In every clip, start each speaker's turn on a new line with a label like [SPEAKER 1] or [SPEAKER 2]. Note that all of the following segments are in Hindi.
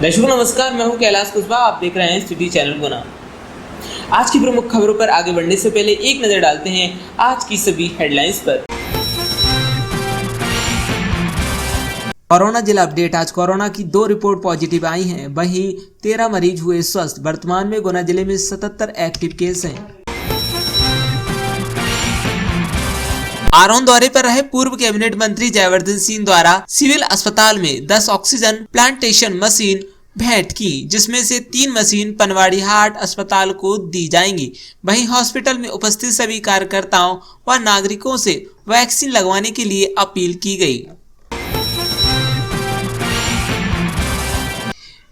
[SPEAKER 1] दर्शकों नमस्कार, मैं हूं कैलाश कुशवाहा। आप देख रहे हैं सिटी चैनल गुना। आज की प्रमुख खबरों पर आगे बढ़ने से पहले एक नजर डालते हैं आज की सभी हेडलाइंस पर। कोरोना जिला अपडेट। आज कोरोना की 2 रिपोर्ट पॉजिटिव आई हैं, वहीं 13 मरीज हुए स्वस्थ। वर्तमान में गुना जिले में 77 एक्टिव केस हैं। आरोन दौरे पर रहे पूर्व कैबिनेट मंत्री जयवर्धन सिंह द्वारा सिविल अस्पताल में 10 ऑक्सीजन प्लांटेशन मशीन भेंट की, जिसमें से 3 मशीन पनवाड़ी हाट अस्पताल को दी जाएंगी। वहीं हॉस्पिटल में उपस्थित सभी कार्यकर्ताओं व नागरिकों से वैक्सीन लगवाने के लिए अपील की गई।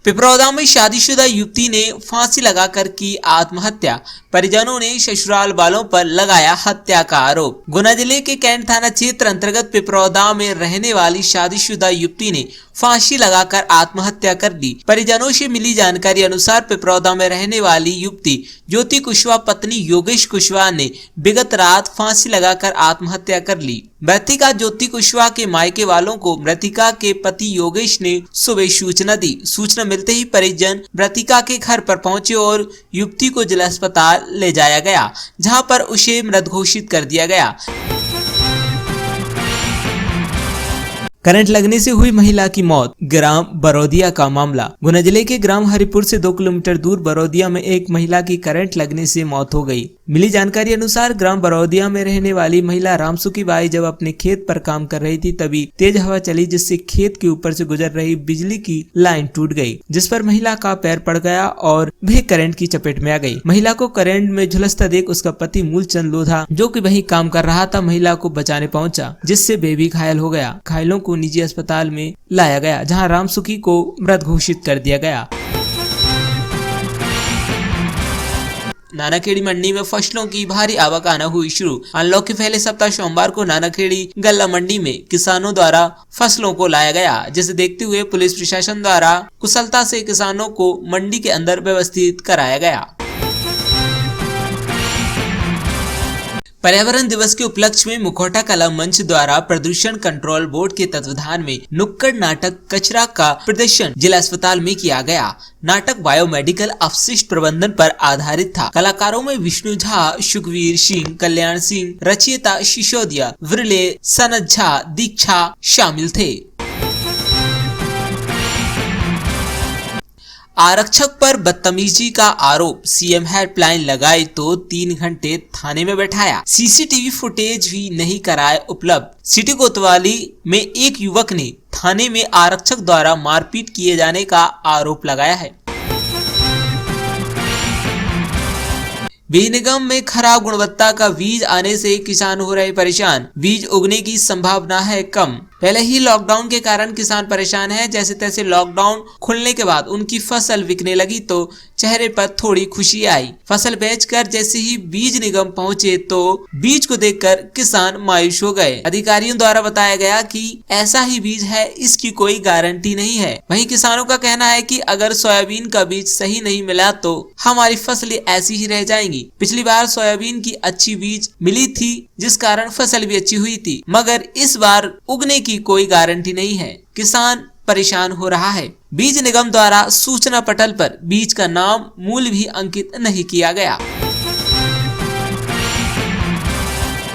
[SPEAKER 1] पिपरौदा में शादीशुदा युवती ने फांसी लगाकर की आत्महत्या। परिजनों ने ससुराल वालों पर लगाया हत्या का आरोप। गुना जिले के कैंट थाना क्षेत्र अंतर्गत पिपरौदा में रहने वाली शादीशुदा युवती ने फांसी लगाकर आत्महत्या कर दी। परिजनों से मिली जानकारी अनुसार पिपरौदा में रहने वाली युवती ज्योति कुशवाहा पत्नी योगेश कुशवाहा ने विगत रात फांसी लगाकर आत्महत्या कर ली। मृतिका ज्योति कुशवाहा के मायके वालों को मृतिका के पति योगेश ने सुबह सूचना दी। सूचना मिलते ही परिजन मृतिका के घर पर पहुंचे और युवती को जिला अस्पताल ले जाया गया, जहां पर उसे मृत घोषित कर दिया गया। करंट लगने से हुई महिला की मौत। ग्राम बरौदिया का मामला। गुना जिले के ग्राम हरिपुर से 2 किलोमीटर दूर बरौदिया में एक महिला की करंट लगने से मौत हो गई। मिली जानकारी अनुसार ग्राम बरौदिया में रहने वाली महिला रामसुखी बाई जब अपने खेत पर काम कर रही थी, तभी तेज हवा चली, जिससे खेत के ऊपर से गुजर रही बिजली की लाइन टूट गई, जिस पर महिला का पैर पड़ गया और वह करंट की चपेट में आ गई। महिला को करंट में झुलसता देख उसका पति मूलचंद लोधा, जो कि वहीं काम कर रहा था, महिला को बचाने पहुंचा, जिससे वे भी घायल हो गया। घायलों को निजी अस्पताल में लाया गया, जहां रामसुखी को मृत घोषित कर दिया गया। नानाखेड़ी मंडी में फसलों की भारी आवक आना हुई शुरू। अनलॉक के पहले सप्ताह सोमवार को नानाखेड़ी गल्ला मंडी में किसानों द्वारा फसलों को लाया गया, जिसे देखते हुए पुलिस प्रशासन द्वारा कुशलता से किसानों को मंडी के अंदर व्यवस्थित कराया गया। पर्यावरण दिवस के उपलक्ष्य में मुखौटा कला मंच द्वारा प्रदूषण कंट्रोल बोर्ड के तत्वाधान में नुक्कड़ नाटक कचरा का प्रदर्शन जिला अस्पताल में किया गया। नाटक बायोमेडिकल अपशिष्ट प्रबंधन पर आधारित था। कलाकारों में विष्णु झा, सुखवीर सिंह, कल्याण सिंह, रचयिता सिसोदिया, विरले, सनत झा, दीक्षा शामिल थे। आरक्षक पर बदतमीजी का आरोप। सीएम हेल्पलाइन लगाई तो 3 घंटे थाने में बैठाया। सीसीटीवी फुटेज भी नहीं कराए उपलब्ध। सिटी कोतवाली में एक युवक ने थाने में आरक्षक द्वारा मारपीट किए जाने का आरोप लगाया है। बीज निगम में खराब गुणवत्ता का बीज आने से किसान हो रहे परेशान। बीज उगने की संभावना है कम। पहले ही लॉकडाउन के कारण किसान परेशान हैं। जैसे तैसे लॉकडाउन खुलने के बाद उनकी फसल बिकने लगी तो चेहरे पर थोड़ी खुशी आई। फसल बेचकर जैसे ही बीज निगम पहुंचे तो बीज को देखकर किसान मायूस हो गए। अधिकारियों द्वारा बताया गया कि ऐसा ही बीज है, इसकी कोई गारंटी नहीं है। वहीं किसानों का कहना है कि अगर सोयाबीन का बीज सही नहीं मिला तो हमारी फसलें ऐसी ही रह जाएंगी। पिछली बार सोयाबीन की अच्छी बीज मिली थी, जिस कारण फसल भी अच्छी हुई थी, मगर इस बार उगने की कोई गारंटी नहीं है। किसान परेशान हो रहा है। बीज निगम द्वारा सूचना पटल पर बीज का नाम, मूल्य भी अंकित नहीं किया गया।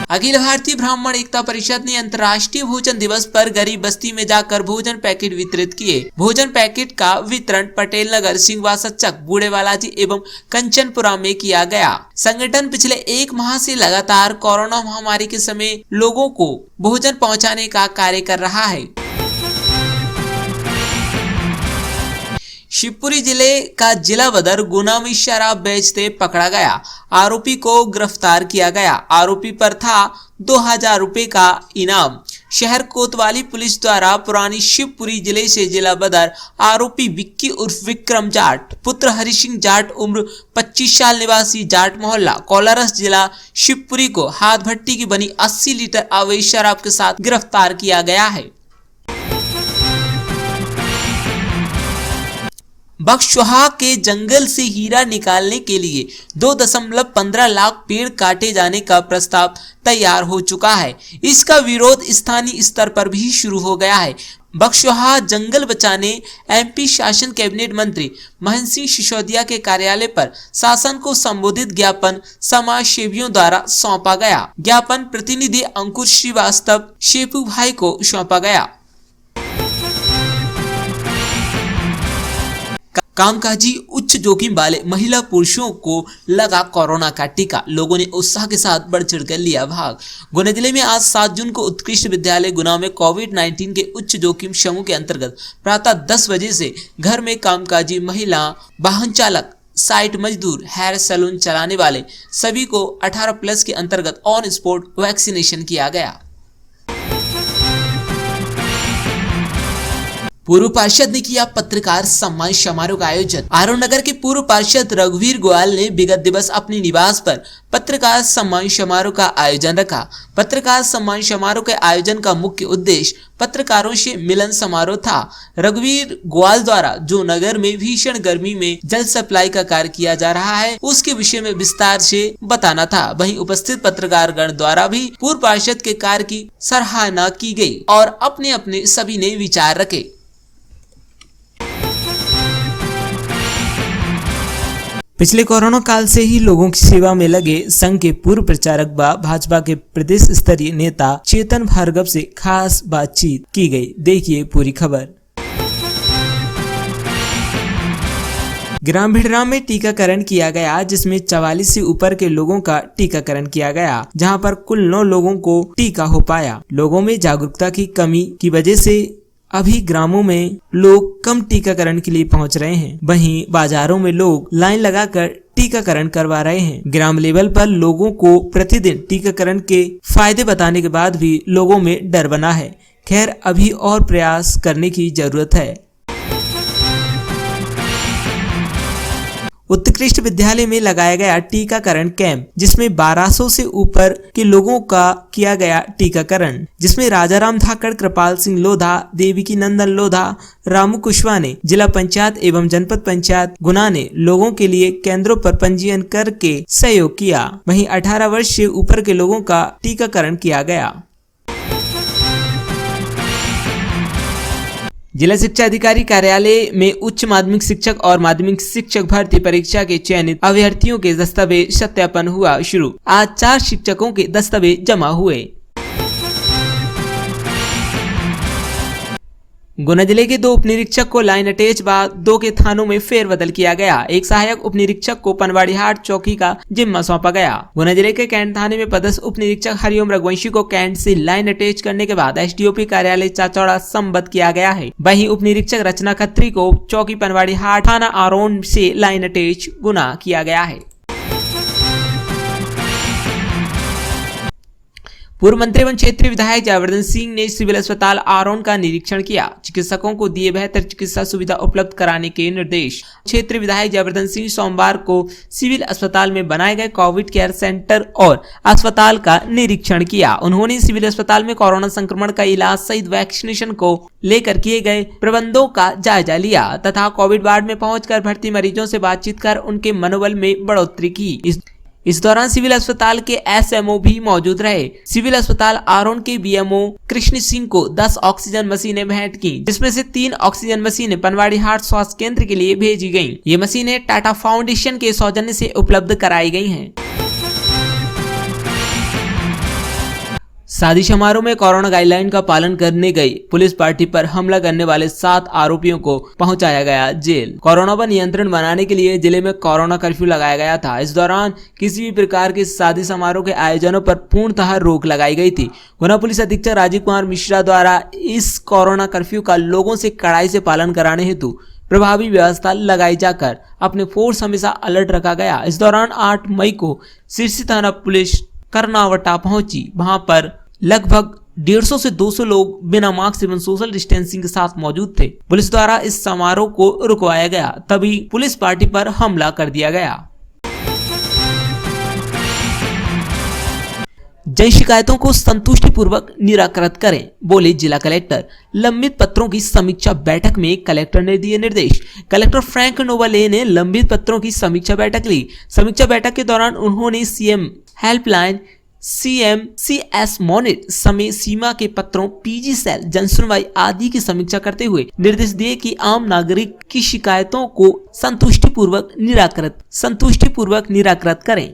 [SPEAKER 1] अखिल भारतीय ब्राह्मण एकता परिषद ने अंतर्राष्ट्रीय भोजन दिवस पर गरीब बस्ती में जाकर भोजन पैकेट वितरित किए। भोजन पैकेट का वितरण पटेल नगर, सिंहवा सच्चक, बूढ़े बालाजी एवं कंचनपुरा में किया गया। संगठन पिछले 1 माह से लगातार कोरोना महामारी के समय लोगों को भोजन पहुंचाने का कार्य कर रहा है। शिवपुरी जिले का जिला बदर गुना में शराब बेचते पकड़ा गया। आरोपी को गिरफ्तार किया गया। आरोपी पर था 2000 रुपए का इनाम। शहर कोतवाली पुलिस द्वारा पुरानी शिवपुरी जिले से जिला बदर आरोपी विक्की उर्फ विक्रम जाट पुत्र हरि सिंह जाट उम्र 25 साल निवासी जाट मोहल्ला कोलारस जिला शिवपुरी को हाथ भट्टी की बनी 80 लीटर अवैध शराब के साथ गिरफ्तार किया गया है। बक्सवाहा के जंगल से हीरा निकालने के लिए 2.15 लाख पेड़ काटे जाने का प्रस्ताव तैयार हो चुका है। इसका विरोध स्थानीय स्तर पर भी शुरू हो गया है। बक्सौहा जंगल बचाने एमपी शासन कैबिनेट मंत्री महेंद्र सिंह सिसोदिया के कार्यालय पर शासन को संबोधित ज्ञापन समाज सेवियों द्वारा सौंपा गया। ज्ञापन प्रतिनिधि अंकुर श्रीवास्तव शेपू भाई को सौंपा गया। कामकाजी उच्च जोखिम वाले महिला पुरुषों को लगा कोरोना का टीका, लोगों ने उत्साह के साथ बढ़ चढ़कर लिया भाग। गुना जिले में आज 7 जून को उत्कृष्ट विद्यालय गुना में कोविड-19 के उच्च जोखिम समूह के अंतर्गत प्रातः 10 बजे से घर में कामकाजी महिला, वाहन चालक, साइट मजदूर, हेयर सैलून चलाने वाले सभी को 18+ के अंतर्गत ऑन स्पॉट वैक्सीनेशन किया गया। पूर्व पार्षद ने किया पत्रकार सम्मान समारोह का आयोजन। आरोन नगर के पूर्व पार्षद रघुवीर गोयल ने विगत दिवस अपने निवास पर पत्रकार सम्मान समारोह का आयोजन रखा। पत्रकार सम्मान समारोह के आयोजन का मुख्य उद्देश्य पत्रकारों से मिलन समारोह था। रघुवीर गोयल द्वारा जो नगर में भीषण गर्मी में जल सप्लाई का कार्य किया जा रहा है उसके विषय में विस्तार से बताना था। वहीं उपस्थित पत्रकार गण द्वारा भी पूर्व पार्षद के कार्य की सराहना की गई और अपने अपने सभी ने विचार रखे। पिछले कोरोना काल से ही लोगों की सेवा में लगे संघ के पूर्व प्रचारक व भाजपा के प्रदेश स्तरीय नेता चेतन भार्गव से खास बातचीत की गई। देखिए पूरी खबर। ग्राम भिड़राम में टीकाकरण किया गया, जिसमें 44 से ऊपर के लोगों का टीकाकरण किया गया, जहां पर कुल 9 लोगों को टीका हो पाया। लोगों में जागरूकता की कमी की वजह से अभी ग्रामों में लोग कम टीकाकरण के लिए पहुंच रहे हैं। वहीं बाजारों में लोग लाइन लगाकर टीकाकरण करवा रहे हैं। ग्राम लेवल पर लोगों को प्रतिदिन टीकाकरण के फायदे बताने के बाद भी लोगों में डर बना है। खैर, अभी और प्रयास करने की जरूरत है। उत्कृष्ट विद्यालय में लगाया गया टीकाकरण कैंप, जिसमें 1200 से ऊपर के लोगों का किया गया टीकाकरण, जिसमें राजाराम धाकड़, कृपाल सिंह लोधा, देविकी नंदन लोधा, रामू कुशवाहा ने जिला पंचायत एवं जनपद पंचायत गुना ने लोगों के लिए केंद्रों पर पंजीयन करके सहयोग किया। वहीं 18 वर्ष से ऊपर के लोगों का टीकाकरण किया गया। जिला शिक्षा अधिकारी कार्यालय में उच्च माध्यमिक शिक्षक और माध्यमिक शिक्षक भर्ती परीक्षा के चयनित अभ्यर्थियों के दस्तावेज सत्यापन हुआ शुरू। आज 4 शिक्षकों के दस्तावेज जमा हुए। गुना जिले के 2 उपनिरीक्षक को लाइन अटैच व 2 के थानों में फेरबदल किया गया। एक सहायक उपनिरीक्षक को पनवाड़ीहाट चौकी का जिम्मा सौंपा गया। गुना जिले के कैंट थाने में पदस्थ उपनिरीक्षक हरिओम रघुवंशी को कैंट से लाइन अटैच करने के बाद एसडीओपी कार्यालय चाचौड़ा संबद्ध किया गया है। वहीं उपनिरीक्षक रचना खत्री को चौकी पनवाड़ीहाट थाना आरोन से लाइन अटैच गुना किया गया है। पूर्व मंत्री एवं क्षेत्रीय विधायक जयवर्धन सिंह ने सिविल अस्पताल आरोन का निरीक्षण किया। चिकित्सकों को दिए बेहतर चिकित्सा सुविधा उपलब्ध कराने के निर्देश। क्षेत्रीय विधायक जयवर्धन सिंह सोमवार को सिविल अस्पताल में बनाए गए कोविड केयर सेंटर और अस्पताल का निरीक्षण किया। उन्होंने सिविल अस्पताल में कोरोना संक्रमण का इलाज सहित वैक्सीनेशन को लेकर किए गए प्रबंधों का जायजा लिया तथा कोविड वार्ड में पहुंचकर भर्ती मरीजों से बातचीत कर उनके मनोबल में बढ़ोतरी की। इस दौरान सिविल अस्पताल के एसएमओ भी मौजूद रहे। सिविल अस्पताल आरोन के बीएमओ कृष्ण सिंह को 10 ऑक्सीजन मशीनें भेंट की, जिसमें से 3 ऑक्सीजन मशीनें पनवाड़ीहाट स्वास्थ्य केंद्र के लिए भेजी गयी। ये मशीनें टाटा फाउंडेशन के सौजन्य से उपलब्ध कराई गई हैं। शादी समारोह में कोरोना गाइडलाइन का पालन करने गई पुलिस पार्टी पर हमला करने वाले 7 आरोपियों को पहुंचाया गया जेल। कोरोना पर नियंत्रण बनाने के लिए जिले में कोरोना कर्फ्यू लगाया गया था। इस दौरान किसी भी प्रकार के शादी समारोह के आयोजनों पर पूर्णतः रोक लगाई गई थी। गुना पुलिस अधीक्षक राजीव कुमार मिश्रा द्वारा इस कोरोना कर्फ्यू का लोगों से कड़ाई से पालन कराने हेतु प्रभावी व्यवस्था लगाई जाकर अपने फोर्स हमेशा अलर्ट रखा गया। इस दौरान 8 मई को सिरसी थाना पुलिस करनावटा पहुंची। वहां पर लगभग 150 से 200 लोग बिना मास्क एवं सोशल डिस्टेंसिंग के साथ मौजूद थे। पुलिस द्वारा इस समारोह को रुकवाया गया, तभी पुलिस पार्टी पर हमला कर दिया गया। जन शिकायतों को संतुष्टिपूर्वक निराकृत करें, बोले जिला कलेक्टर। लंबित पत्रों की समीक्षा बैठक में कलेक्टर ने दिए निर्देश। कलेक्टर फ्रैंक नोवाले ने लंबित पत्रों की समीक्षा बैठक ली। समीक्षा बैठक के दौरान उन्होंने सीएम हेल्पलाइन CMCS मॉनिट समय सीमा के पत्रों, PG सेल, जनसुनवाई आदि की समीक्षा करते हुए निर्देश दिए कि आम नागरिक की शिकायतों को संतुष्टिपूर्वक निराकृत करें।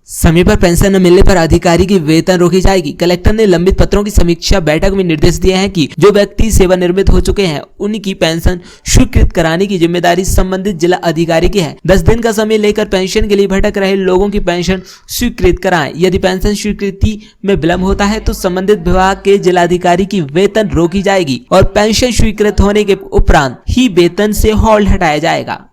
[SPEAKER 1] समय पर पेंशन न मिलने पर अधिकारी की वेतन रोकी जाएगी। कलेक्टर ने लंबित पत्रों की समीक्षा बैठक में निर्देश दिए हैं कि जो व्यक्ति सेवानिवृत्त हो चुके हैं उनकी पेंशन स्वीकृत कराने की जिम्मेदारी संबंधित जिला अधिकारी की है। 10 दिन का समय लेकर पेंशन के लिए भटक रहे लोगों की पेंशन स्वीकृत कराएं। यदि पेंशन स्वीकृति में विलंब होता है तो संबंधित विभाग के जिलाधिकारी की वेतन रोकी जाएगी और पेंशन स्वीकृत होने के उपरांत ही वेतन से होल्ड हटाया जाएगा।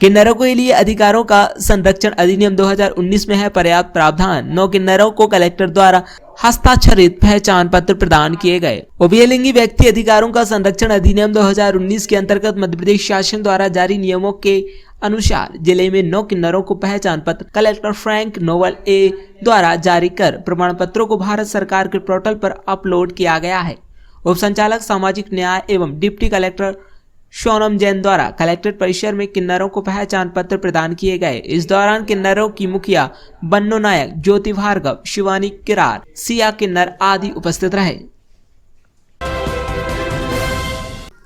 [SPEAKER 1] किन्नरों के लिए अधिकारों का संरक्षण अधिनियम 2019 में है पर्याप्त प्रावधान। 9 किन्नरों को कलेक्टर द्वारा हस्ताक्षरित पहचान पत्र प्रदान किए गए। उभयलिंगी व्यक्ति अधिकारों का संरक्षण अधिनियम 2019 के अंतर्गत मध्य प्रदेश शासन द्वारा जारी नियमों के अनुसार जिले में 9 किन्नरों को पहचान पत्र कलेक्टर फ्रैंक नोवल ए द्वारा जारी कर प्रमाण पत्रों को भारत सरकार के पोर्टल पर अपलोड किया गया है। उप संचालक सामाजिक न्याय एवं डिप्टी कलेक्टर सोनम जैन द्वारा कलेक्ट्रेट परिसर में किन्नरों को पहचान पत्र प्रदान किए गए। इस दौरान किन्नरों की मुखिया बन्नो नायक, ज्योति भार्गव, शिवानी किरार, सिया किन्नर आदि उपस्थित रहे।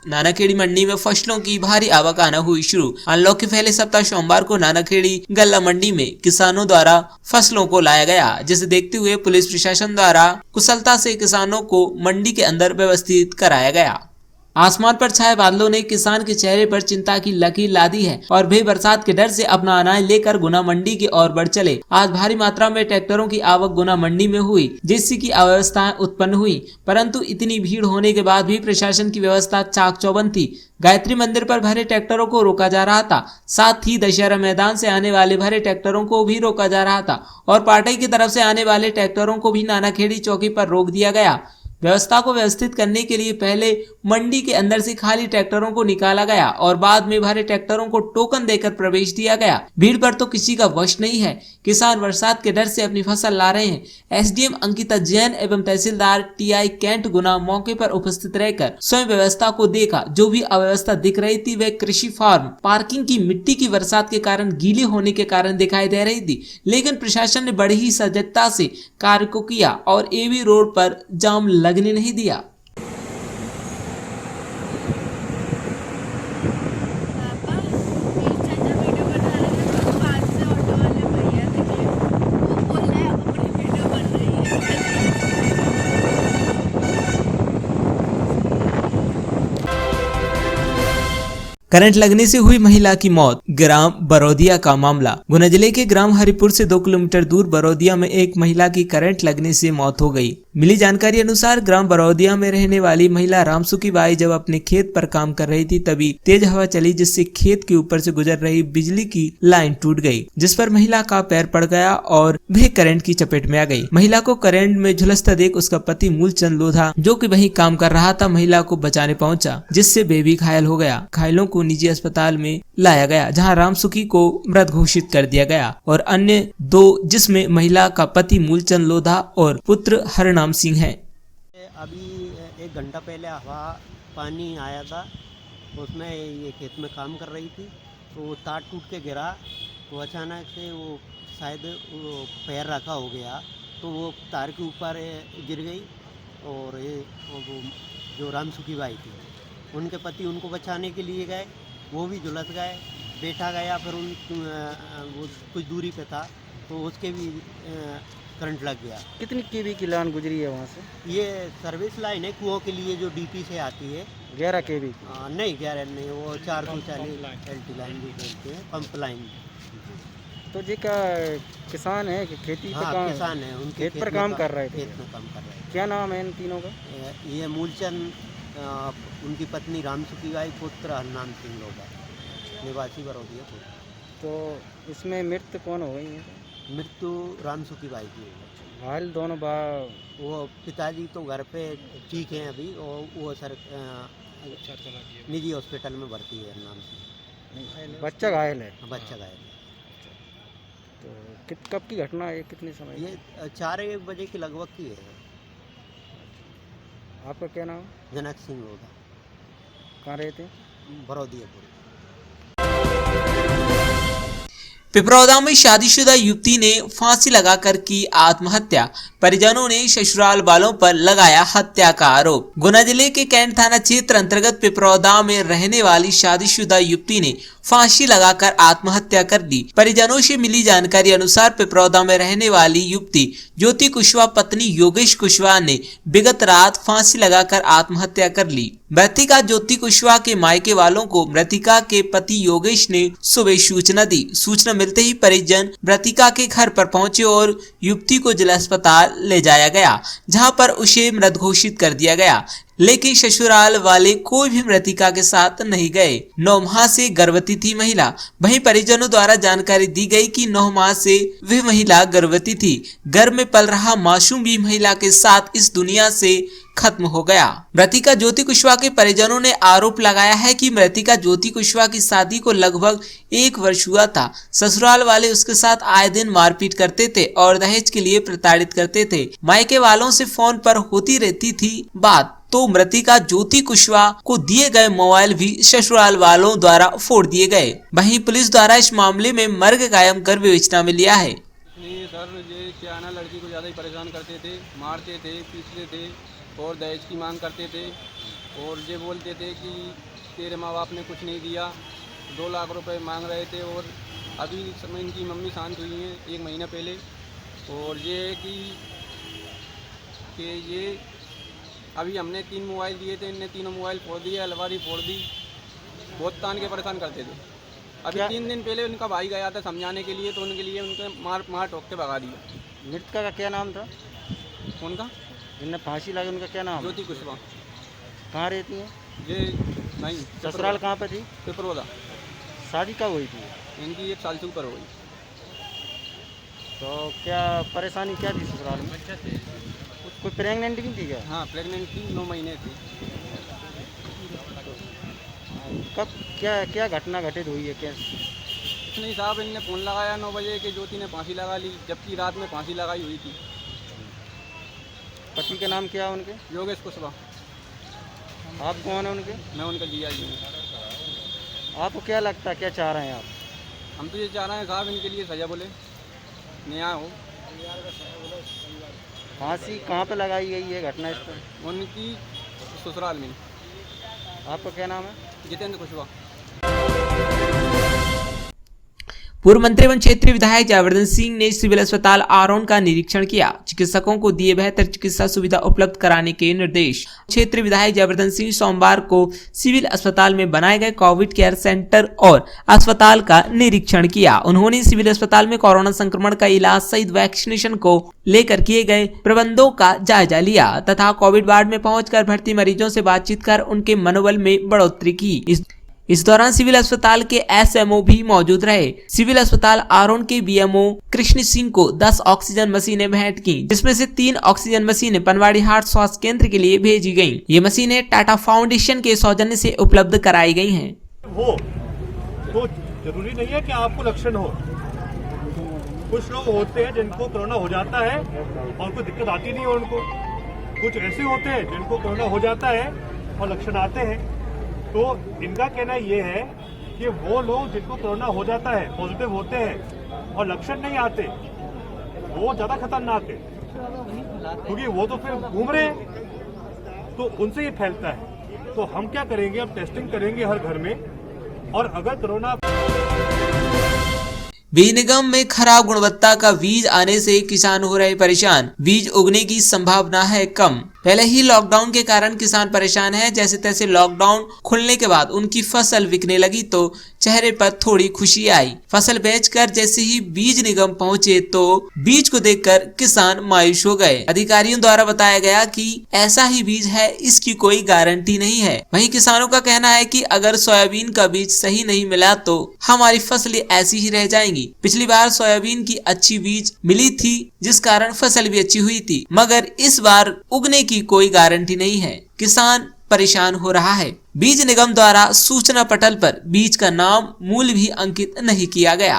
[SPEAKER 1] नानाखेड़ी मंडी में फसलों की भारी आवक आना हुई शुरू। अनलॉक के पहले सप्ताह सोमवार को नानाखेड़ी गल्ला मंडी में किसानों द्वारा फसलों को लाया गया, जिसे देखते हुए पुलिस प्रशासन द्वारा कुशलता से किसानों को मंडी के अंदर व्यवस्थित कराया गया। आसमान पर छाए बादलों ने किसान के चेहरे पर चिंता की लकीर ला दी है और वे बरसात के डर से अपना अनाज लेकर गुना मंडी की ओर बढ़ चले। आज भारी मात्रा में ट्रैक्टरों की आवक गुना मंडी में हुई, जिससे की अव्यवस्थाएं उत्पन्न हुई, परंतु इतनी भीड़ होने के बाद भी प्रशासन की व्यवस्था चाक चौबंद थी। गायत्री मंदिर पर भरे ट्रैक्टरों को रोका जा रहा था, साथ ही दशहरा मैदान से आने वाले भरे ट्रैक्टरों को भी रोका जा रहा था और पाटई की तरफ से आने वाले ट्रैक्टरों को भी नानाखेड़ी चौकी पर रोक दिया गया। व्यवस्था को व्यवस्थित करने के लिए पहले मंडी के अंदर से खाली ट्रैक्टरों को निकाला गया और बाद में भरे ट्रैक्टरों को टोकन देकर प्रवेश दिया गया। भीड़ पर तो किसी का वश नहीं है। किसान बरसात के डर से अपनी फसल ला रहे हैं। एसडीएम अंकिता जैन एवं तहसीलदार टीआई कैंट गुना मौके पर उपस्थित रहकर स्वयं व्यवस्था को देखा। जो भी अव्यवस्था दिख रही थी वह कृषि फार्म पार्किंग की मिट्टी की बरसात के कारण गीली होने के कारण दिखाई दे रही थी, लेकिन प्रशासन ने बड़ी ही सजगता से कार्य को किया और एवी रोड पर जाम लगने नहीं दिया। करंट लगने से हुई महिला की मौत। ग्राम बरौदिया का मामला। गुना जिले के ग्राम हरिपुर से 2 किलोमीटर दूर बरौदिया में एक महिला की करंट लगने से मौत हो गई। मिली जानकारी अनुसार ग्राम बरौदिया में रहने वाली महिला रामसुखी बाई जब अपने खेत पर काम कर रही थी तभी तेज हवा चली, जिससे खेत के ऊपर से गुजर रही बिजली की लाइन टूट गई, जिस पर महिला का पैर पड़ गया और वह करंट की चपेट में आ गई। महिला को करंट में झुलसता देख उसका पति मूलचंद लोधा, जो कि वहीं काम कर रहा था, महिला को बचाने पहुंचा, जिससे बेबी घायल हो गया। घायलों को निजी अस्पताल में लाया गया, जहां रामसुखी को मृत घोषित कर दिया गया और अन्य 2 जिसमें महिला का पति मूलचंद लोधा और पुत्र हरनाम सिंह है।
[SPEAKER 2] अभी 1 घंटा पहले हवा पानी आया था, उसमें ये खेत में काम कर रही थी तो वो तार टूट के गिरा, तो अचानक से वो शायद वो पैर रखा हो गया तो वो तार के ऊपर गिर गई और वो जो रामसुखी बाई थी उनके पति उनको बचाने के लिए गए, वो भी झुलस गए। बैठा गया, फिर वो कुछ दूरी पे था तो उसके भी करंट लग गया।
[SPEAKER 3] कितनी केवी की लाइन गुजरी है वहाँ से?
[SPEAKER 2] ये सर्विस लाइन है कुओं के लिए जो डीपी से आती है।
[SPEAKER 3] 11 केवी?
[SPEAKER 2] नहीं 11 नहीं, वो 440 एलटी लाइन भी बोलते हैं, पंप लाइन।
[SPEAKER 3] तो जी का किसान है कि खेती पे काम?
[SPEAKER 2] किसान है, उनके
[SPEAKER 3] खेत पर काम कर रहे थे।
[SPEAKER 2] खेत में काम कर रहे हैं।
[SPEAKER 3] क्या नाम है इन तीनों का?
[SPEAKER 2] ये मूलचंद, उनकी पत्नी रामसुखी बाई, पुत्र हरनाम सिंह लोधा, निवासी बरौदिया।
[SPEAKER 3] तो इसमें मृत्यु कौन हो गई है?
[SPEAKER 2] मृत्यु रामसुखी बाई की है।
[SPEAKER 3] घायल दोनों
[SPEAKER 2] वो पिताजी तो घर पे ठीक हैं अभी, और वो सर निजी हॉस्पिटल में भर्ती है हरनाम सिंह।
[SPEAKER 3] बच्चा घायल है?
[SPEAKER 2] बच्चा घायल है।
[SPEAKER 3] तो कब की घटना है, कितने समय?
[SPEAKER 2] ये 4-1 बजे की लगभग की है।
[SPEAKER 3] आपका क्या नाम?
[SPEAKER 2] जनक सिंह लोधा।
[SPEAKER 3] कहाँ रहते हैं?
[SPEAKER 2] बरौदी है पूरी।
[SPEAKER 1] पिपरौदा में शादीशुदा युवती ने फांसी लगाकर की आत्महत्या, परिजनों ने ससुराल वालों पर लगाया हत्या का आरोप। गुना जिले के कैंट थाना क्षेत्र अंतर्गत पिपरौदा में रहने वाली शादीशुदा युवती ने फांसी लगाकर आत्महत्या कर दी। परिजनों से मिली जानकारी अनुसार पिपरौदा में रहने वाली युवती ज्योति कुशवाहा पत्नी योगेश कुशवाहा ने विगत रात फांसी लगाकर आत्महत्या कर ली। मृतिका ज्योति कुशवाहा के मायके वालों को मृतिका के पति योगेश ने सुबह सूचना दी। सूचना मिलते ही परिजन मृतिका के घर पर पहुंचे और युवती को जिला अस्पताल ले जाया गया, जहां पर उसे मृत घोषित कर दिया गया। लेकिन ससुराल वाले कोई भी मृतिका के साथ नहीं गए। 9 माह से गर्भवती थी महिला। वहीं परिजनों द्वारा जानकारी दी गई कि 9 माह से वह महिला गर्भवती थी। गर्भ में पल रहा मासूम भी महिला के साथ इस दुनिया से खत्म हो गया। मृतिका ज्योति कुशवाहा के परिजनों ने आरोप लगाया है कि मृतिका ज्योति कुशवाहा की शादी को लगभग 1 वर्ष हुआ था। ससुराल वाले उसके साथ आए दिन मारपीट करते थे और दहेज के लिए प्रताड़ित करते थे। मायके वालों से फोन पर होती रहती थी बात, तो मृतिका ज्योति कुशवाहा को दिए गए मोबाइल भी ससुराल वालों द्वारा फोड़ दिए गए। वहीं पुलिस द्वारा इस मामले में मर्ग कायम कर विवेचना में लिया है।
[SPEAKER 4] नहीं सर, ये क्या ना, लड़की को ज़्यादा ही परेशान करते थे, मारते थे, पीटते थे और दहेज की मांग करते थे। और ये बोलते थे कि तेरे माँ बाप ने कुछ नहीं दिया, 2 लाख रुपए मांग रहे थे। और अभी समय इनकी मम्मी शांत हुई हैं 1 महीना पहले। और ये कि ये अभी हमने 3 मोबाइल दिए थे, इनने तीनों मोबाइल फोड़ दिए, अलमारी फोड़ दी, बहुत तान के परेशान करते थे। अभी 3 दिन पहले उनका भाई गया था समझाने के लिए, तो उनके लिए उनके मार ठोक के भगा दिया।
[SPEAKER 3] मृतका का क्या नाम था?
[SPEAKER 4] कौन का?
[SPEAKER 3] जिनने फांसी लगी उनका क्या नाम?
[SPEAKER 4] ज्योति कुशवाहा।
[SPEAKER 3] कहाँ रहती हैं?
[SPEAKER 4] ये नहीं,
[SPEAKER 3] ससुराल कहाँ पे थी?
[SPEAKER 4] पिपरौदा।
[SPEAKER 3] शादी कब हुई थी?
[SPEAKER 4] इनकी 1 साल से ऊपर हो गई।
[SPEAKER 3] तो क्या परेशानी क्या थी ससुराल में? कोई प्रेग्नेंट भी थी क्या?
[SPEAKER 4] हाँ, प्रेग्नेंट थी, 9 महीने थी।
[SPEAKER 3] कब क्या घटना घटित हुई है? क्या
[SPEAKER 4] कुछ नहीं साहब, इनने फ़ोन लगाया 9 बजे कि ज्योति ने फांसी लगा ली, जबकि रात में फांसी लगाई हुई थी।
[SPEAKER 3] पति का नाम क्या है उनके?
[SPEAKER 4] योगेश कुशवाहा।
[SPEAKER 3] आप कौन है उनके?
[SPEAKER 4] मैं उनका जीजा जी हूँ।
[SPEAKER 3] आपको क्या लगता है, क्या चाह रहे हैं आप?
[SPEAKER 4] हम तो ये चाह रहे हैं साहब, इनके लिए सजा बोले, न्याय हो।
[SPEAKER 3] फांसी कहाँ पे लगाई गई है घटना इस पर?
[SPEAKER 4] उनकी ससुराल में।
[SPEAKER 3] आपका क्या नाम है?
[SPEAKER 4] जितेंद्र कुशवाहा।
[SPEAKER 1] पूर्व मंत्री एवं क्षेत्रीय विधायक जयवर्धन सिंह ने सिविल अस्पताल आरोन का निरीक्षण किया। चिकित्सकों को दिए बेहतर चिकित्सा सुविधा उपलब्ध कराने के निर्देश। क्षेत्रीय विधायक जयवर्धन सिंह सोमवार को सिविल अस्पताल में बनाए गए कोविड केयर सेंटर और अस्पताल का निरीक्षण किया। उन्होंने सिविल अस्पताल में कोरोना संक्रमण का इलाज सहित वैक्सीनेशन को लेकर किए गए प्रबंधों का जायजा लिया तथा कोविड वार्ड में पहुंचकर भर्ती मरीजों से बातचीत कर उनके मनोबल में बढ़ोतरी की। इस दौरान सिविल अस्पताल के एसएमओ भी मौजूद रहे। सिविल अस्पताल आरोन के बीएमओ कृष्ण सिंह को 10 ऑक्सीजन मशीनें भेंट की, जिसमें से 3 ऑक्सीजन मशीनें पनवाड़ी हाट स्वास्थ्य केंद्र के लिए भेजी गयी। ये मशीनें टाटा फाउंडेशन के सौजन्य से उपलब्ध कराई गई हैं।
[SPEAKER 5] हो तो जरूरी नहीं है कि आपको लक्षण हो। कुछ लोग होते हैं जिनको कोरोना हो जाता है और कोई दिक्कत आती नहीं है उनको। कुछ ऐसे होते हैं जिनको कोरोना हो जाता है और लक्षण आते हैं। तो इनका कहना ये है कि वो लोग जिनको कोरोना हो जाता है, पॉजिटिव होते हैं और लक्षण नहीं आते, वो ज्यादा खतरनाक है, क्योंकि वो तो फिर घूम रहे हैं, तो उनसे ये फैलता है। तो हम क्या करेंगे, अब टेस्टिंग करेंगे हर घर में, और अगर कोरोना
[SPEAKER 1] बीज निगम में खराब गुणवत्ता का बीज आने से किसान हो रहे परेशान। बीज उगने की संभावना है कम। पहले ही लॉकडाउन के कारण किसान परेशान हैं। जैसे तैसे लॉकडाउन खुलने के बाद उनकी फसल बिकने लगी तो चेहरे पर थोड़ी खुशी आई। फसल बेचकर जैसे ही बीज निगम पहुंचे तो बीज को देखकर किसान मायूस हो गए। अधिकारियों द्वारा बताया गया कि ऐसा ही बीज है, इसकी कोई गारंटी नहीं है। वहीं किसानों का कहना है कि अगर सोयाबीन का बीज सही नहीं मिला तो हमारी फसलें ऐसी ही रह जाएंगी। पिछली बार सोयाबीन की अच्छी बीज मिली थी, जिस कारण फसल भी अच्छी हुई थी, मगर इस बार उगने की कोई गारंटी नहीं है। किसान परेशान हो रहा है। बीज निगम द्वारा सूचना पटल पर बीज का नाम, मूल्य भी अंकित नहीं किया गया।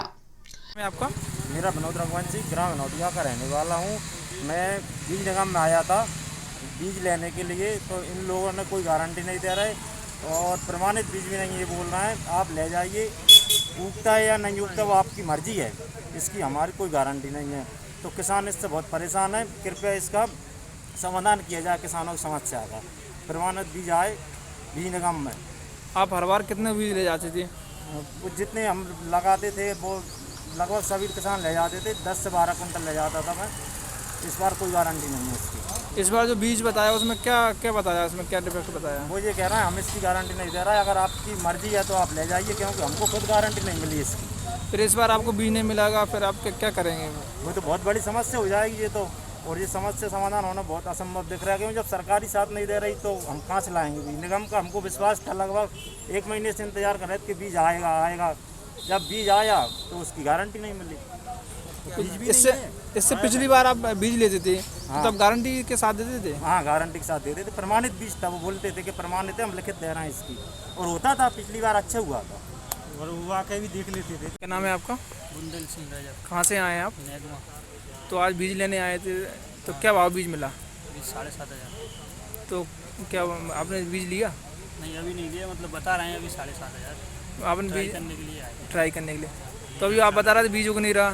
[SPEAKER 3] मैं आपका मेरा विनोद रघुवंशी ग्राम विनोदिया का रहने वाला हूँ। मैं बीज निगम में आया था बीज लेने के लिए, तो इन लोगों ने कोई गारंटी नहीं दे रहे और प्रमाणित बीज भी नहीं ये बोल रहे हैं। आप ले जाइए, उगता है या नहीं उगता वो आपकी मर्जी है, इसकी हमारी कोई गारंटी नहीं है। तो किसान इससे बहुत परेशान है, कृपया इसका समाधान किया जाए किसानों की समस्या का। प्रमाणित बीज आए बीज निगम में।
[SPEAKER 6] आप हर बार कितने बीज ले जाते थे?
[SPEAKER 3] वो जितने हम लगाते थे वो लगभग सभी किसान ले जाते थे, 10 से 12 कुंटल ले जाता था मैं। इस बार कोई गारंटी नहीं है इसकी।
[SPEAKER 6] इस बार जो बीज बताया उसमें क्या क्या बताया, उसमें क्या डिफेक्ट बताया?
[SPEAKER 3] वो ये कह रहा है हम इसकी गारंटी नहीं दे रहा है, अगर आपकी मर्जी है तो आप ले जाइए, क्योंकि हमको खुद गारंटी नहीं मिली इसकी।
[SPEAKER 6] फिर इस बार आपको बीज नहीं मिलेगा, फिर आप क्या करेंगे?
[SPEAKER 3] वो तो बहुत बड़ी समस्या हो जाएगी ये तो, और ये समस्या समाधान होना बहुत असंभव दिख रहा है, क्योंकि जब सरकारी साथ नहीं दे रही तो हम कहाँ से लाएंगे बीज? निगम का हमको विश्वास था, लगभग 1 महीने से इंतजार कर रहे थे कि बीज आएगा। जब बीज आया तो उसकी गारंटी नहीं मिली। बीज भी
[SPEAKER 6] इससे पिछली बार आप बीज लेते थे
[SPEAKER 3] हाँ।
[SPEAKER 6] तो आप गारंटी के साथ देते थे?
[SPEAKER 3] हाँ, गारंटी के साथ देते थे, प्रमाणित बीज था। वो बोलते थे कि प्रमाणित है, हम लिखित दे रहे हैं इसकी, और होता था। पिछली बार अच्छा हुआ था और हुआ के भी देख लेते थे।
[SPEAKER 6] क्या नाम है आपका?
[SPEAKER 2] बुंदेल सिंह राजा
[SPEAKER 6] कहाँ से आए हैं आप?
[SPEAKER 2] नेदमा
[SPEAKER 6] तो आज बीज लेने आए थे, तो क्या भाव बीज मिला?
[SPEAKER 2] 7,500।
[SPEAKER 6] तो क्या आपने बीज लिया?
[SPEAKER 2] नहीं, अभी नहीं लिया, मतलब बता रहे हैं अभी 7,500
[SPEAKER 6] आपने बीज
[SPEAKER 2] करने के लिए आए।
[SPEAKER 6] ट्राई करने के लिए? तो अभी आप बता रहे थे बीज उग नहीं रहा।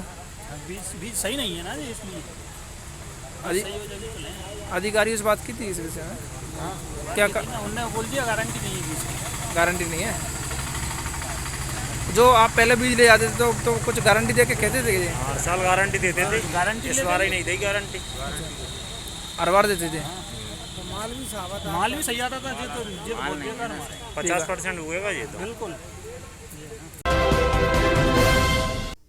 [SPEAKER 2] बीज सही नहीं है ना जी, इसलिए
[SPEAKER 6] अधि-
[SPEAKER 2] सही हो जाएगी तो लेंगे।
[SPEAKER 6] अधिकारी से बात की थी इस विषय में?
[SPEAKER 2] हाँ,
[SPEAKER 6] क्या
[SPEAKER 2] उन्होंने बोल दिया गारंटी नहीं है बीज की।
[SPEAKER 6] गारंटी नहीं है? जो आप पहले बीज ले जाते थे तो कुछ गारंटी दे के कहते थे?
[SPEAKER 3] हर साल गारंटी देते थे,
[SPEAKER 2] गारंटी
[SPEAKER 3] इस बार ही नहीं दी गारंटी।
[SPEAKER 6] हर बार देते थे?
[SPEAKER 2] माल भी सही आता था जी, तो ये तो बोल दिया था हमारे।
[SPEAKER 3] 50% हुएगा ये तो।
[SPEAKER 2] बिल्कुल।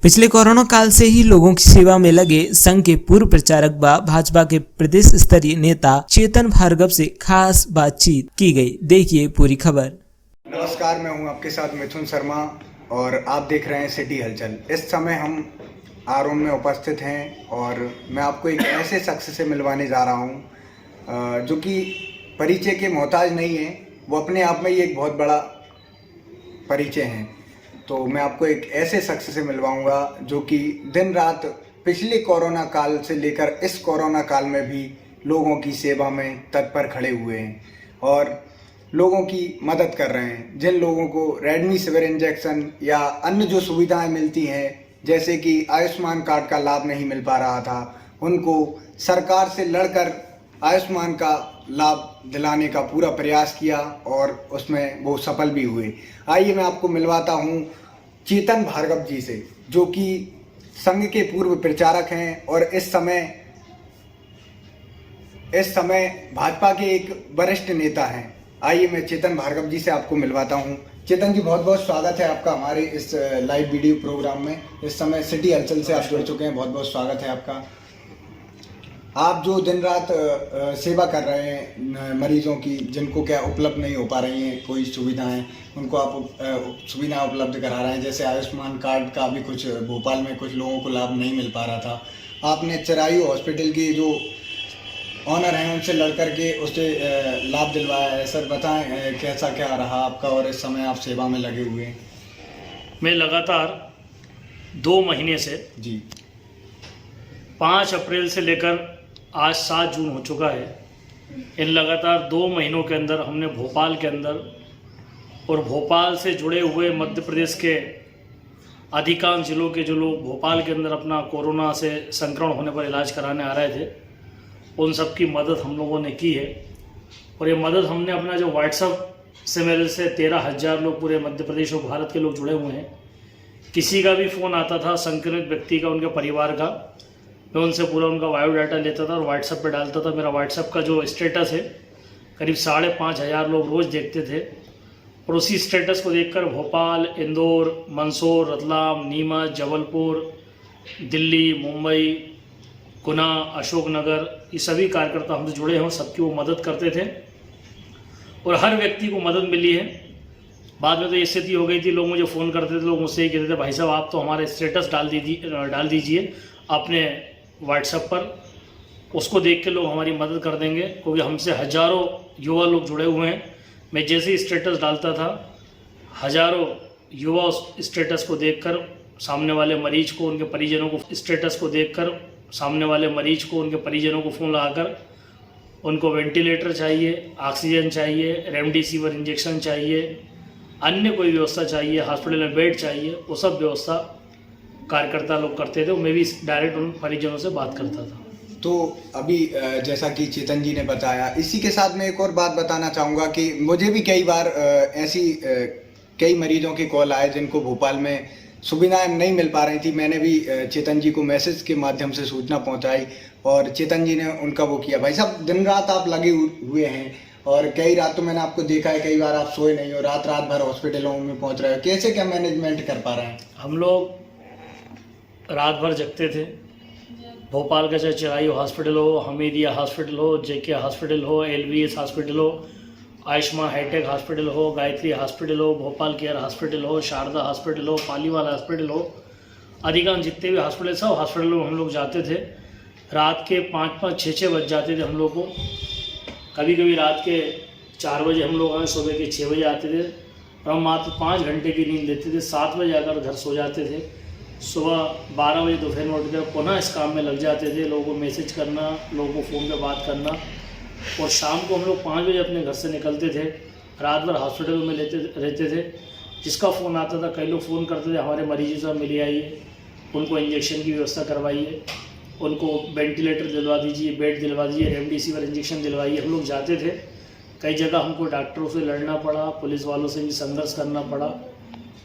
[SPEAKER 1] पिछले कोरोना काल से ही लोगों की सेवा में लगे संघ के पूर्व प्रचारक व भाजपा के प्रदेश स्तरीय नेता चेतन भार्गव से खास बातचीत की गई। देखिए पूरी खबर।
[SPEAKER 7] नमस्कार, मैं हूं आपके साथ मिथुन शर्मा और आप देख रहे हैं सिटी हलचल। इस समय हम आरोन में उपस्थित हैं और मैं आपको एक ऐसे शख्स से मिलवाने जा रहा हूं जो कि परिचय के मोहताज नहीं है। वो अपने आप में ही एक बहुत बड़ा परिचय है। तो मैं आपको एक ऐसे शख्स से मिलवाऊंगा जो कि दिन रात पिछले कोरोना काल से लेकर इस कोरोना काल में भी लोगों की सेवा में तत्पर खड़े हुए हैं और लोगों की मदद कर रहे हैं। जिन लोगों को रेमडेसिविर इंजेक्शन या अन्य जो सुविधाएं मिलती हैं, जैसे कि आयुष्मान कार्ड का लाभ नहीं मिल पा रहा था, उनको सरकार से लड़कर आयुष्मान का लाभ दिलाने का पूरा प्रयास किया और उसमें वो सफल भी हुए। आइए मैं आपको मिलवाता हूँ चेतन भार्गव जी से, जो कि संघ के पूर्व प्रचारक हैं और इस समय भाजपा के एक वरिष्ठ नेता हैं। आइए मैं चेतन भार्गव जी से आपको मिलवाता हूं। चेतन जी, बहुत बहुत स्वागत है आपका हमारे इस लाइव वीडियो प्रोग्राम में। इस समय सिटी हलचल से आप जुड़ चुके हैं, बहुत बहुत स्वागत है आपका। आप जो दिन रात सेवा कर रहे हैं मरीजों की, जिनको क्या उपलब्ध नहीं हो पा रही हैं कोई सुविधाएं, उनको आप सुविधाएं उपलब्ध करा रहे हैं। जैसे आयुष्मान कार्ड का भी कुछ भोपाल में कुछ लोगों को लाभ नहीं मिल पा रहा था, आपने चिरायु हॉस्पिटल की जो ऑनर हैं उनसे लड़ करके उसे लाभ दिलवाया है। सर बताएं कैसा क्या रहा आपका और इस समय आप सेवा में लगे हुए हैं?
[SPEAKER 8] मैं लगातार 2 महीने से
[SPEAKER 7] जी
[SPEAKER 8] 5 अप्रैल से लेकर आज 7 जून हो चुका है। इन लगातार 2 महीनों के अंदर हमने भोपाल के अंदर और भोपाल से जुड़े हुए मध्य प्रदेश के अधिकांश जिलों के जो लोग भोपाल के अंदर अपना कोरोना से संक्रमण होने पर इलाज कराने आ रहे थे, उन सब की मदद हम लोगों ने की है। और ये मदद हमने अपना जो व्हाट्सएप से मेरे से 13,000 लोग पूरे मध्य प्रदेश और भारत के लोग जुड़े हुए हैं। किसी का भी फ़ोन आता था संक्रमित व्यक्ति का, उनके परिवार का, मैं उनसे पूरा उनका बायोडाटा लेता था और व्हाट्सएप पे डालता था। मेरा व्हाट्सएप का जो स्टेटस है करीब 5,500 लोग रोज़ देखते थे और उसी स्टेटस को देखकर भोपाल, इंदौर, मंदसौर, रतलाम, नीमच, जबलपुर, दिल्ली, मुंबई, गुना, अशोकनगर, ये सभी कार्यकर्ता हमसे जुड़े हैं, सबकी वो मदद करते थे और हर व्यक्ति को मदद मिली है। बाद में तो ये स्थिति हो गई थी, लोग मुझे फ़ोन करते थे, लोग मुझसे ही कहते थे भाई साहब आप तो हमारा स्टेटस डाल दीजिए अपने व्हाट्सएप पर, उसको देख के लोग हमारी मदद कर देंगे, क्योंकि हमसे हज़ारों युवा लोग जुड़े हुए हैं। मैं जैसे ही स्टेटस डालता था, हज़ारों युवा उस स्टेटस को देखकर सामने वाले मरीज को, उनके परिजनों को, स्टेटस को देखकर सामने वाले मरीज को, उनके परिजनों को फ़ोन लगाकर उनको वेंटिलेटर चाहिए, ऑक्सीजन चाहिए, रेमडेसिविर इंजेक्शन चाहिए, अन्य कोई व्यवस्था चाहिए, हॉस्पिटल में बेड चाहिए, वो सब व्यवस्था कार्यकर्ता लोग करते थे। मैं भी डायरेक्ट उन परिजनों से बात करता था।
[SPEAKER 7] तो अभी जैसा कि चेतन जी ने बताया, इसी के साथ मैं एक और बात बताना चाहूँगा कि मुझे भी कई बार ऐसी कई मरीजों के कॉल आए जिनको भोपाल में सुविधाएं नहीं मिल पा रही थी। मैंने भी चेतन जी को मैसेज के माध्यम से सूचना पहुंचाई और चेतन जी ने उनका वो किया। भाई साहब, दिन रात आप लगे हुए हैं और कई रात तो मैंने आपको देखा है, कई बार आप सोए नहीं हो, रात भर हॉस्पिटलों में पहुंच रहे हो। कैसे क्या मैनेजमेंट कर पा रहे हैं?
[SPEAKER 8] हम लोग रात भर जगते थे। भोपाल का चाहे चिरायू हॉस्पिटल हो, हमीदिया हॉस्पिटल हो, जेके हॉस्पिटल हो, LVS हॉस्पिटल हो, आयुष्मान हाईटेक हॉस्पिटल हो, गायत्री हॉस्पिटल हो, भोपाल केयर हॉस्पिटल हो, शारदा हॉस्पिटल हो, पालीवाल हॉस्पिटल हो, अधिकांश जितने भी हॉस्पिटल सब हॉस्पिटलों में हम लोग जाते थे। रात के 5-5, 6-6 बज जाते थे हम लोग को। कभी कभी रात के 4 बजे हम लोग आए, सुबह के 6 बजे आते थे और हम मात्र 5 घंटे की नींद लेते थे। 7 बजे आकर घर सो जाते थे। सुबह 12 बजे दोपहर में उठकर पुनः इस काम में लग जाते थे, लोगों को मैसेज करना, लोगों को फ़ोन पे बात करना। और शाम को हम लोग 5 बजे अपने घर से निकलते थे, रात भर हॉस्पिटलों में रहते थे। जिसका फ़ोन आता था, कई लोग फ़ोन करते थे, हमारे मरीजों से मिले आइए, उनको इंजेक्शन की व्यवस्था करवाइए, उनको वेंटिलेटर दिलवा दीजिए, बेड दिलवा दीजिए, रेमडेसिविर इंजेक्शन दिलवाइए। हम लोग जाते थे। कई जगह हमको डॉक्टरों से लड़ना पड़ा, पुलिस वालों से भी संघर्ष करना पड़ा।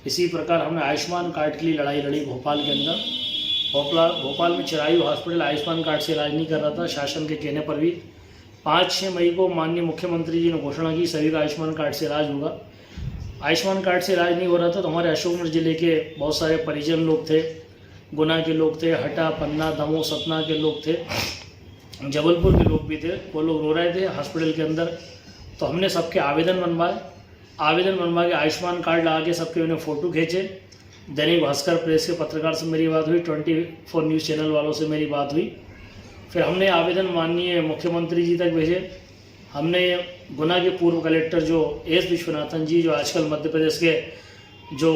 [SPEAKER 8] इसी प्रकार हमने आयुष्मान कार्ड के लिए लड़ाई लड़ी भोपाल के अंदर। भोपाल में चिरायू हॉस्पिटल आयुष्मान कार्ड से इलाज नहीं कर रहा था। शासन के कहने पर भी 5-6 मई को माननीय मुख्यमंत्री जी ने घोषणा की सभी का आयुष्मान कार्ड से इलाज होगा। आयुष्मान कार्ड से इलाज नहीं हो रहा था तो हमारे अशोकनगर जिले के बहुत सारे परिजन लोग थे, गुना के लोग थे, हटा, पन्ना, दमोह, सतना के लोग थे, जबलपुर के लोग भी थे। वो लोग रो रहे थे हॉस्पिटल के अंदर। तो हमने सबके आवेदन बनवा के आयुष्मान कार्ड लगा के सबके उन्हें फ़ोटो खींचे। दैनिक भास्कर प्रेस के पत्रकार से मेरी बात हुई, 24 न्यूज़ चैनल वालों से मेरी बात हुई। फिर हमने आवेदन माननीय मुख्यमंत्री जी तक भेजे। हमने गुना के पूर्व कलेक्टर जो एस विश्वनाथन जी, जो आजकल मध्य प्रदेश के जो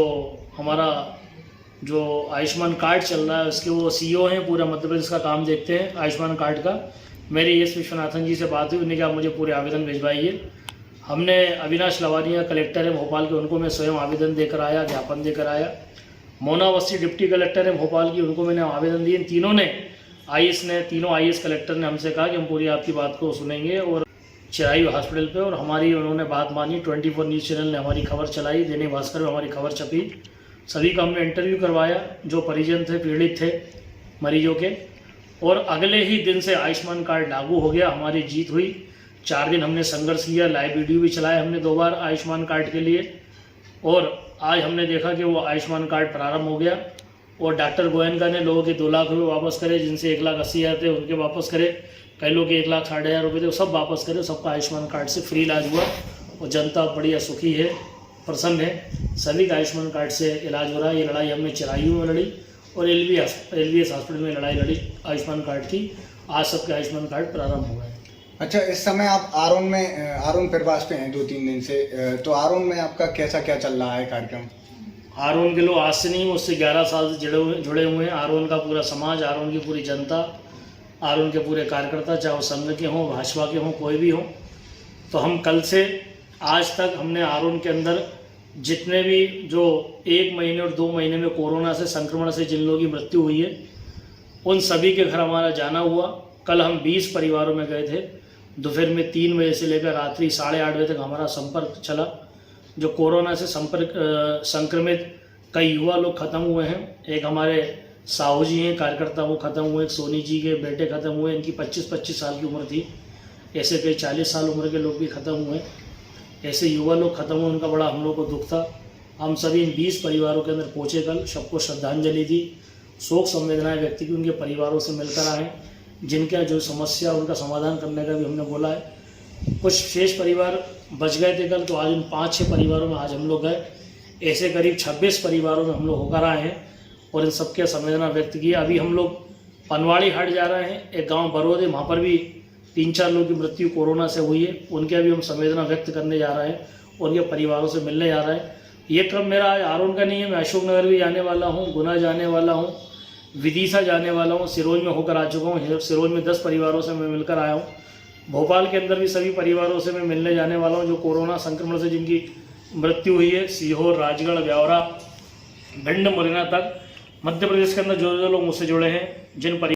[SPEAKER 8] हमारा जो आयुष्मान कार्ड चल रहा है उसके वो CEO हैं, पूरा मध्य प्रदेश का काम देखते हैं आयुष्मान कार्ड का। मेरी एस विश्वनाथन जी से बात हुई, उन्होंने कहा मुझे पूरे आवेदन भिजवाइए। हमने अविनाश लवानिया कलेक्टर है भोपाल के, उनको मैं स्वयं आवेदन देकर आया, ज्ञापन देकर आया। मोना अवस्थी डिप्टी कलेक्टर है भोपाल की, उनको मैंने आवेदन दिए। तीनों IAS कलेक्टर ने हमसे कहा कि हम पूरी आपकी बात को सुनेंगे और चिरायू हॉस्पिटल पे, और हमारी उन्होंने बात मानी। 24 न्यूज़ चैनल ने हमारी खबर चलाई, दैनिक भास्कर में हमारी खबर छपी। सभी का हमने इंटरव्यू करवाया जो परिजन थे, पीड़ित थे मरीजों के, और अगले ही दिन से आयुष्मान कार्ड लागू हो गया। हमारी जीत हुई। 4 दिन हमने संघर्ष किया, लाइव वीडियो भी चलाया हमने 2 बार आयुष्मान कार्ड के लिए, और आज हमने देखा कि वो आयुष्मान कार्ड प्रारंभ हो गया। और डॉक्टर गोयनका ने लोगों के 2 लाख रुपये वापस करे, जिनसे 1,80,000 थे उनके वापस करे, कई लोग के 1,60,000 रुपये थे वो सब वापस करे। सबका आयुष्मान कार्ड से फ्री इलाज हुआ और जनता बढ़िया सुखी है, प्रसन्न है। सभी का आयुष्मान कार्ड से इलाज हो रहा है। ये लड़ाई हमने चिरायू में लड़ी और LVS हॉस्पिटल में लड़ाई लड़ी आयुष्मान कार्ड की। आज सबके आयुष्मान कार्ड प्रारंभ हो गए।
[SPEAKER 7] अच्छा, इस समय आप आरोन प्रवास पे हैं 2-3 दिन से, तो आरोन में आपका कैसा क्या चल रहा है कार्यक्रम?
[SPEAKER 8] आरोन के लोग आज से नहीं, उससे 11 साल से जुड़े हुए हैं। आरोन का पूरा समाज, आरोन की पूरी जनता, आरोन के पूरे कार्यकर्ता, चाहे वो संघ के हों, भाजपा के हों, कोई भी हो। तो हम कल से आज तक हमने आरोन के अंदर जितने भी जो 1 महीने और 2 महीने में कोरोना से संक्रमण से जिन लोगों की मृत्यु हुई है, उन सभी के घर हमारा जाना हुआ। कल हम 20 परिवारों में गए थे। दोपहर में 3 बजे से लेकर रात्रि 8:30 बजे तक हमारा संपर्क चला। जो कोरोना से संक्रमित कई युवा लोग ख़त्म हुए हैं। एक हमारे साहू जी हैं कार्यकर्ता, वो ख़त्म हुए। एक सोनी जी के बेटे ख़त्म हुए, इनकी 25-25 साल की उम्र थी। ऐसे कई 40 साल उम्र के लोग भी ख़त्म हुए। ऐसे युवा लोग ख़त्म हुए, उनका बड़ा हम लोग को दुख था। हम सभी इन 20 परिवारों के अंदर पहुँचे कल, सबको श्रद्धांजलि दी, शोक संवेदनाएं व्यक्त की, उनके परिवारों से मिलकर आए। जिनका जो समस्या उनका समाधान करने का भी हमने बोला है। कुछ शेष परिवार बच गए थे कल, तो आज उन 5-6 परिवारों में आज हम लोग गए। ऐसे करीब 26 परिवारों में हम लोग होकर आए हैं और इन सबके संवेदना व्यक्त की। अभी हम लोग पनवाड़ी हाट जा रहे हैं, एक गांव बरोद है, वहाँ पर भी 3-4 लोगों की मृत्यु कोरोना से हुई है। उनके भी हम संवेदना व्यक्त करने जा रहे हैं और उनके परिवारों से मिलने जा रहे हैं। ये क्रम मेरा आज आरोन का नहीं है, मैं अशोकनगर भी जाने वाला हूँ, गुना जाने वाला हूँ, विदिशा जाने वाला हूँ, सिरोंज में होकर आ चुका हूँ। सिरोंज में 10 परिवारों से मैं मिलकर आया हूँ। भोपाल के अंदर भी सभी परिवारों से मैं मिलने जाने वाला हूँ जो कोरोना संक्रमण से जिनकी मृत्यु हुई है। सीहोर, राजगढ़, ब्यावरा, भिंड, मुरैना तक मध्य प्रदेश के अंदर जो लोग मुझसे जुड़े हैं, जिन